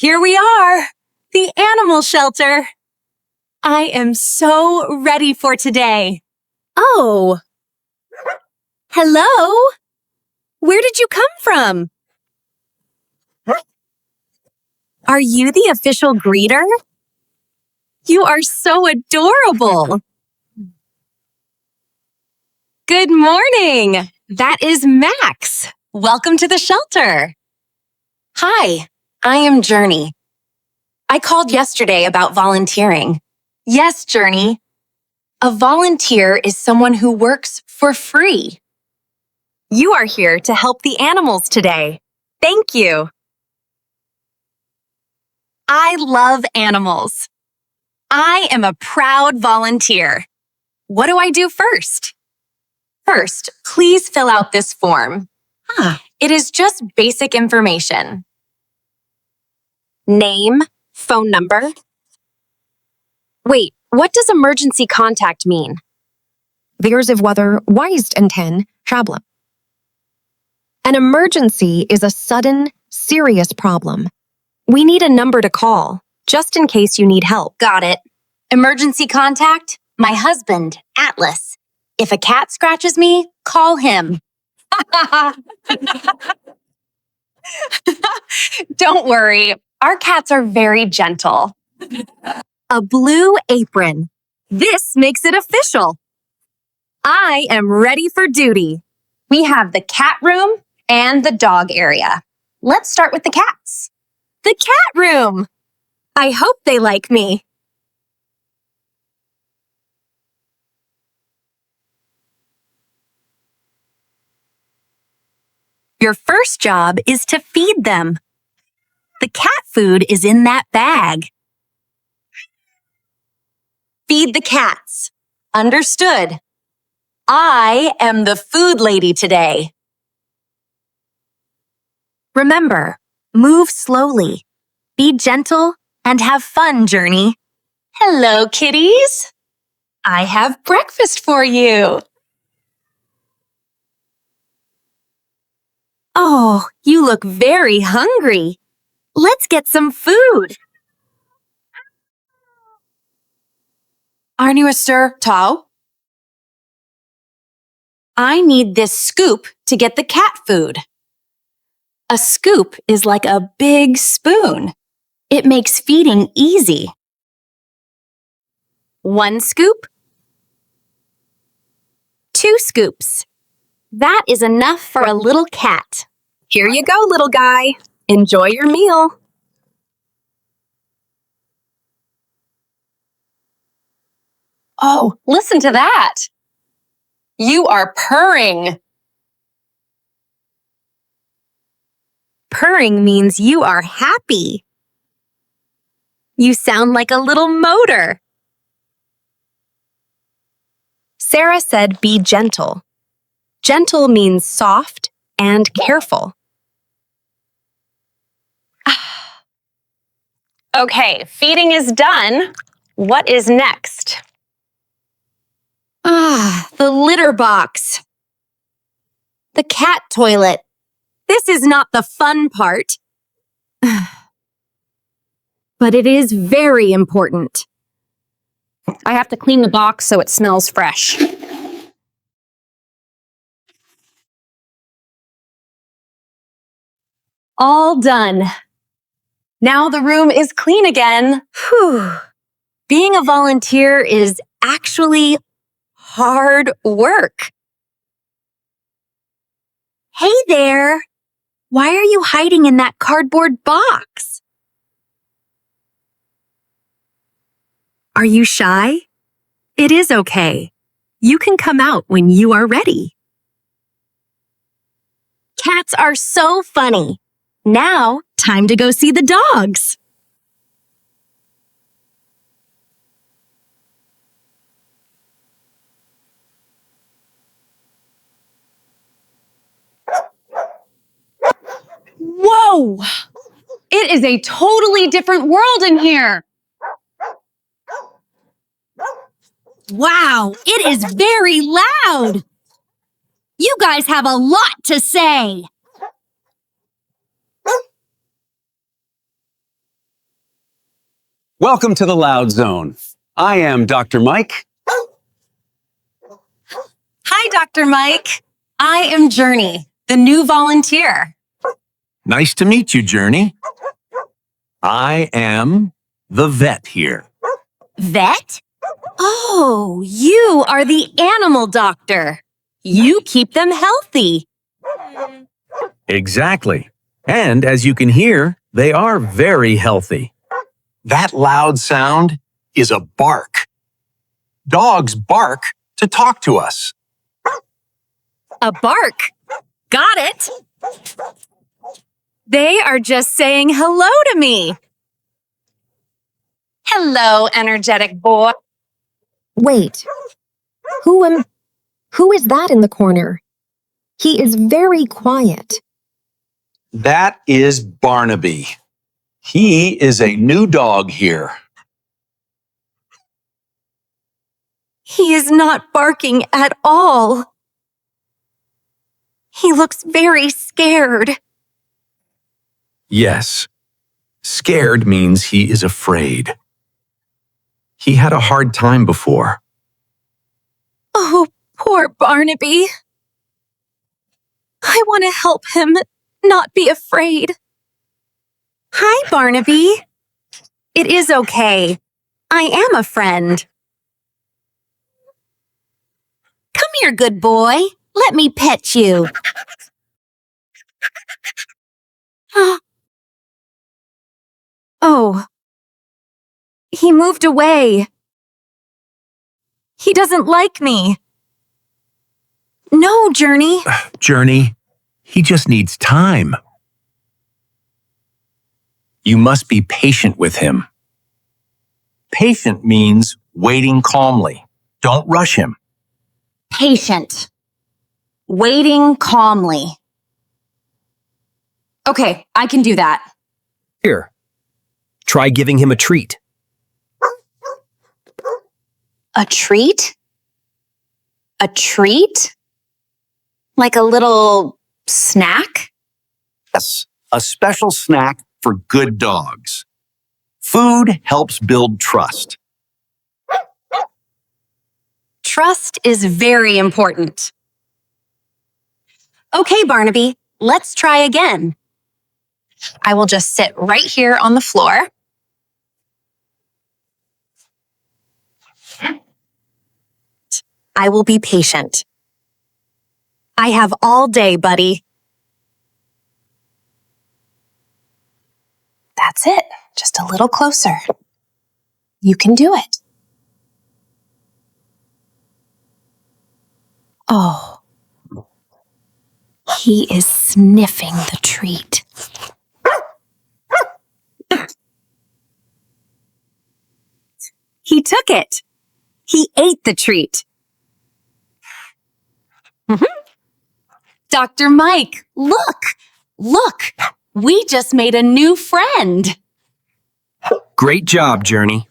Here we are, the animal shelter. I am so ready for today. Oh. Hello? Where did you come from? Are you the official greeter? You are so adorable. Good morning. That is Max. Welcome to the shelter. Hi, I am Journey. I called yesterday about volunteering. Yes, Journey. A volunteer is someone who works for free. You are here to help the animals today. Thank you. I love animals. I am a proud volunteer. What do I do first? First, please fill out this form. It is just basic information. Name, phone number. Wait, what does emergency contact mean? Wir sind weist enten problem. An emergency is a sudden, serious problem. We need a number to call, just in case you need help. Got it. Emergency contact? My husband, Atlas. If a cat scratches me, call him. Don't worry, our cats are very gentle. A blue apron. This makes it official. I am ready for duty. We have the cat room and the dog area. Let's start with the cats. The cat room. I hope they like me. Your first job is to feed them. The cat food is in that bag. Feed the cats. Understood. I am the food lady today. Remember, move slowly. Be gentle and have fun, Journey. Hello, kitties. I have breakfast for you. Oh, you look very hungry. Let's get some food. Arniwester Tau? I need this scoop to get the cat food. A scoop is like a big spoon. It makes feeding easy. 1 scoop. 2 scoops. That is enough for a little cat. Here you go, little guy. Enjoy your meal. Oh, listen to that. You are purring. Purring means you are happy. You sound like a little motor. Sarah said be gentle. Gentle means soft and careful. Okay, feeding is done. What is next? The litter box. The cat toilet. This is not the fun part. But it is very important. I have to clean the box so it smells fresh. All done. Now the room is clean again. Whew. Being a volunteer is actually hard work. Hey there! Why are you hiding in that cardboard box? Are you shy? It is okay. You can come out when you are ready. Cats are so funny. Now, time to go see the dogs. Whoa! It is a totally different world in here. Wow, it is very loud. You guys have a lot to say. Welcome to the Loud Zone. I am Dr. Mike. Hi, Dr. Mike. I am Journey, the new volunteer. Nice to meet you, Journey. I am the vet here. Vet? Oh, you are the animal doctor. You keep them healthy. Exactly. And as you can hear, they are very healthy. That loud sound is a bark. Dogs bark to talk to us. A bark. Got it. They are just saying hello to me. Hello, energetic boy. Wait. Who is that in the corner? He is very quiet. That is Barnaby. He is a new dog here. He is not barking at all. He looks very scared. Yes. Scared means he is afraid. He had a hard time before. Oh, poor Barnaby. I want to help him not be afraid. Hi, Barnaby. It is okay. I am a friend. Come here, good boy. Let me pet you. Oh. He moved away. He doesn't like me. No, Journey. Journey, he just needs time. You must be patient with him. Patient means waiting calmly. Don't rush him. Patient. Waiting calmly. Okay, I can do that. Here, try giving him a treat. A treat? A treat? Like a little snack? Yes, a special snack for good dogs. Food helps build trust. Trust is very important. Okay, Barnaby, let's try again. I will just sit right here on the floor. I will be patient. I have all day, buddy. That's it. Just a little closer. You can do it. Oh. He is sniffing the treat. He took it. He ate the treat. Dr. Mike, look! Look! We just made a new friend. Great job, Journey.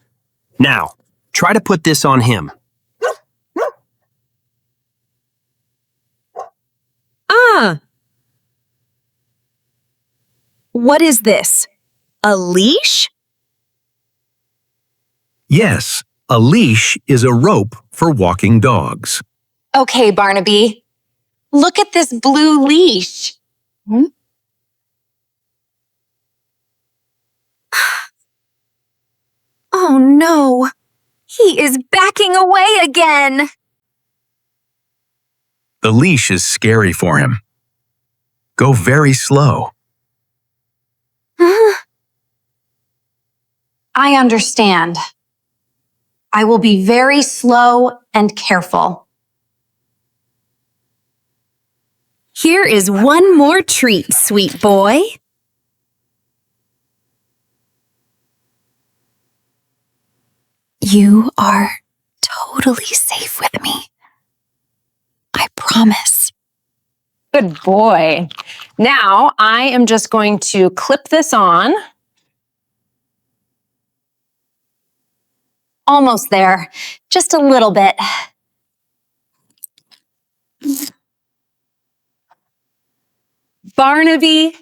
Now, try to put this on him. What is this? A leash? Yes, a leash is a rope for walking dogs. Okay, Barnaby. Look at this blue leash. Oh no, he is backing away again. The leash is scary for him. Go very slow. I understand. I will be very slow and careful. Here is one more treat, sweet boy. You are totally safe with me. I promise. Good boy. Now I am just going to clip this on. Almost there. Just a little bit. Barnaby,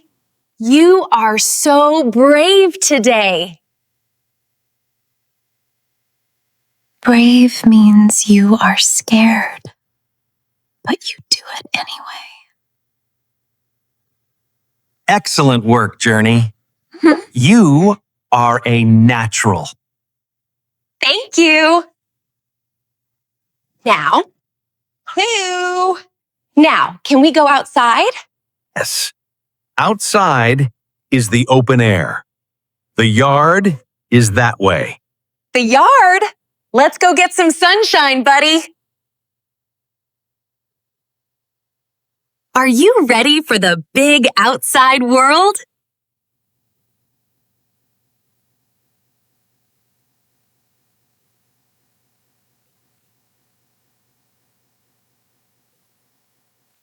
you are so brave today. Brave means you are scared, but you do it anyway. Excellent work, Journey. You are a natural. Thank you. Now, can we go outside? Yes. Outside is the open air. The yard is that way. The yard? Let's go get some sunshine, buddy. Are you ready for the big outside world?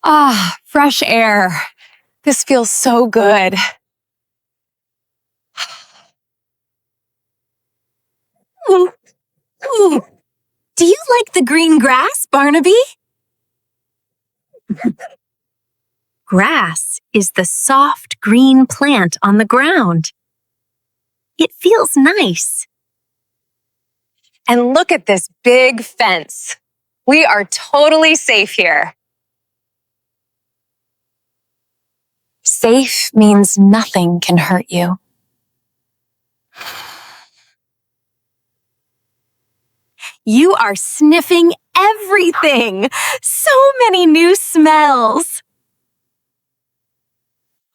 Ah, fresh air. This feels so good. Ooh. Ooh. Do you like the green grass, Barnaby? Grass is the soft green plant on the ground. It feels nice. And look at this big fence. We are totally safe here. Safe means nothing can hurt you. You are sniffing everything. So many new smells.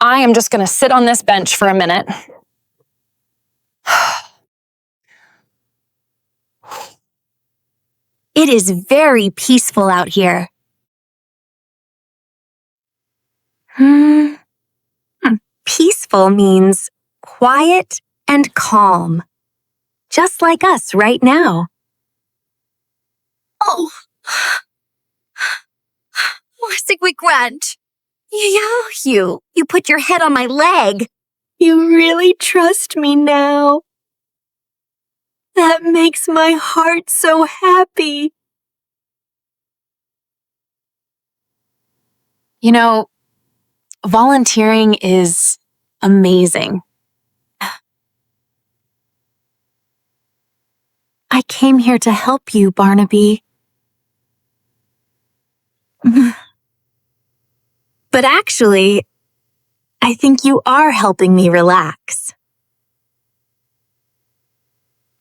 I am just going to sit on this bench for a minute. It is very peaceful out here. Peaceful means quiet and calm, just like us right now. Oh, Sigwig Grant. You put your head on my leg. You really trust me now. That makes my heart so happy. You know, volunteering is amazing. I came here to help you, Barnaby. But actually, I think you are helping me relax.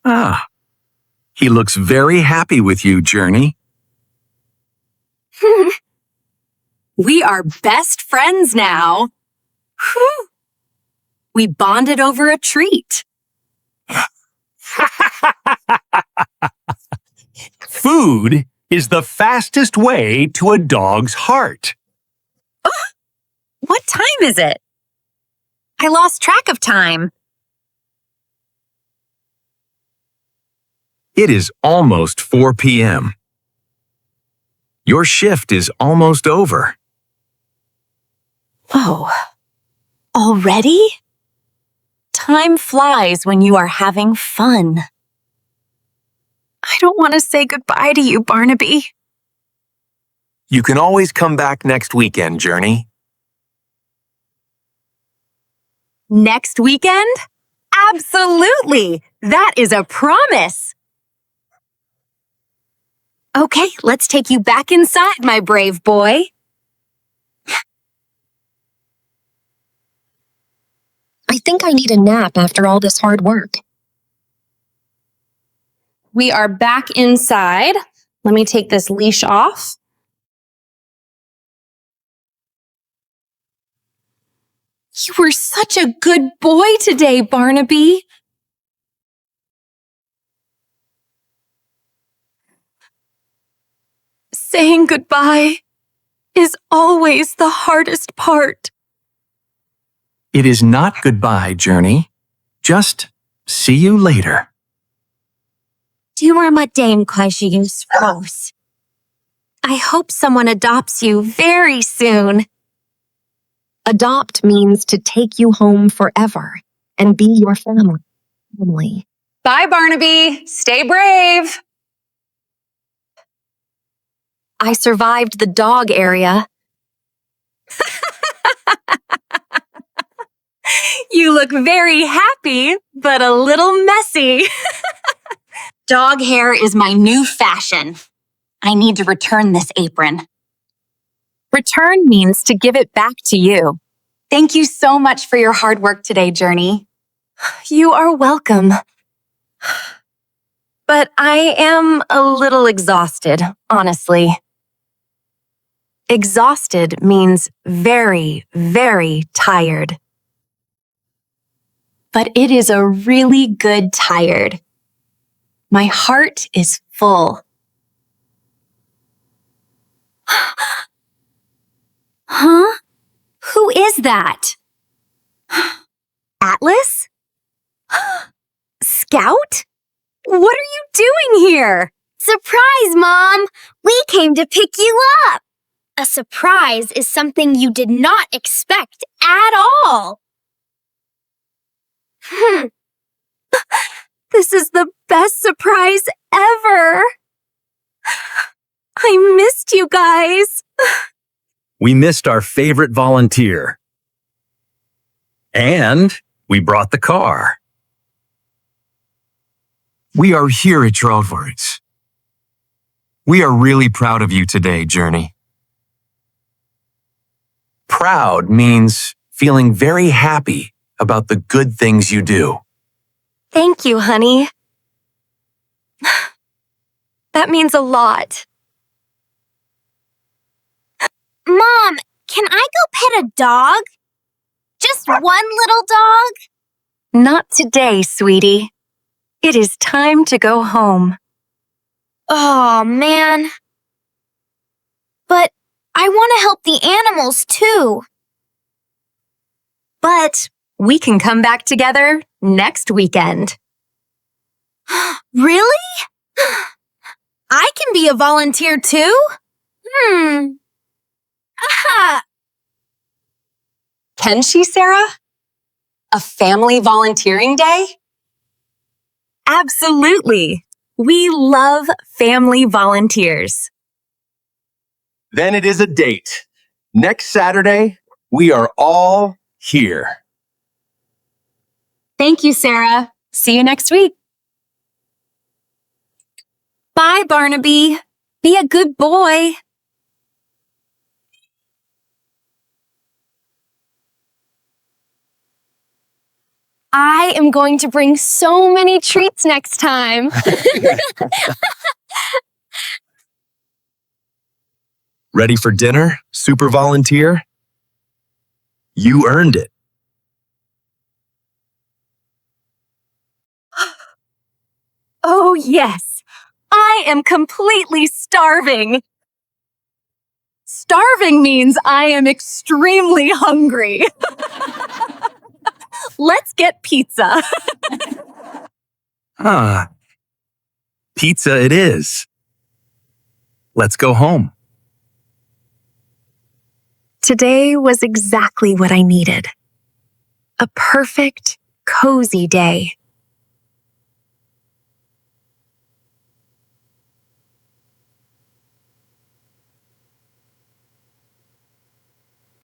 Ah, he looks very happy with you, Journey. We are best friends now. Whew. We bonded over a treat. Food is the fastest way to a dog's heart. What time is it? I lost track of time. It is almost 4 p.m. Your shift is almost over. Oh, already? Time flies when you are having fun. I don't want to say goodbye to you, Barnaby. You can always come back next weekend, Journey. Next weekend? Absolutely! That is a promise! Okay, let's take you back inside, my brave boy. I think I need a nap after all this hard work. We are back inside. Let me take this leash off. You were such a good boy today, Barnaby. Saying goodbye is always the hardest part. It is not goodbye, Journey. Just see you later. Du är med den just Rose. I hope someone adopts you very soon. Adopt means to take you home forever and be your family. Bye, Barnaby. Stay brave. I survived the dog area. You look very happy, but a little messy. Dog hair is my new fashion. I need to return this apron. Return means to give it back to you. Thank you so much for your hard work today, Journey. You are welcome. But I am a little exhausted, honestly. Exhausted means very, very tired. But it is a really good tired. My heart is full. Huh? Who is that? Atlas? Scout? What are you doing here? Surprise, Mom! We came to pick you up! A surprise is something you did not expect at all. This is the best surprise ever. I missed you guys. We missed our favorite volunteer. And we brought the car. We are here at your Heartwarming. We are really proud of you today, Journey. Proud means feeling very happy about the good things you do. Thank you, honey. That means a lot. Mom, can I go pet a dog? Just one little dog? Not today, sweetie. It is time to go home. Oh, man. But I want to help the animals, too. But we can come back together next weekend. Really? I can be a volunteer, too? Aha! Can she, Sarah? A family volunteering day? Absolutely. We love family volunteers. Then it is a date. Next Saturday, we are all here. Thank you, Sarah. See you next week. Bye, Barnaby. Be a good boy. I am going to bring so many treats next time. Ready for dinner, super volunteer? You earned it. Oh, yes. I am completely starving. Starving means I am extremely hungry. Let's get pizza. Pizza it is. Let's go home. Today was exactly what I needed. A perfect, cozy day.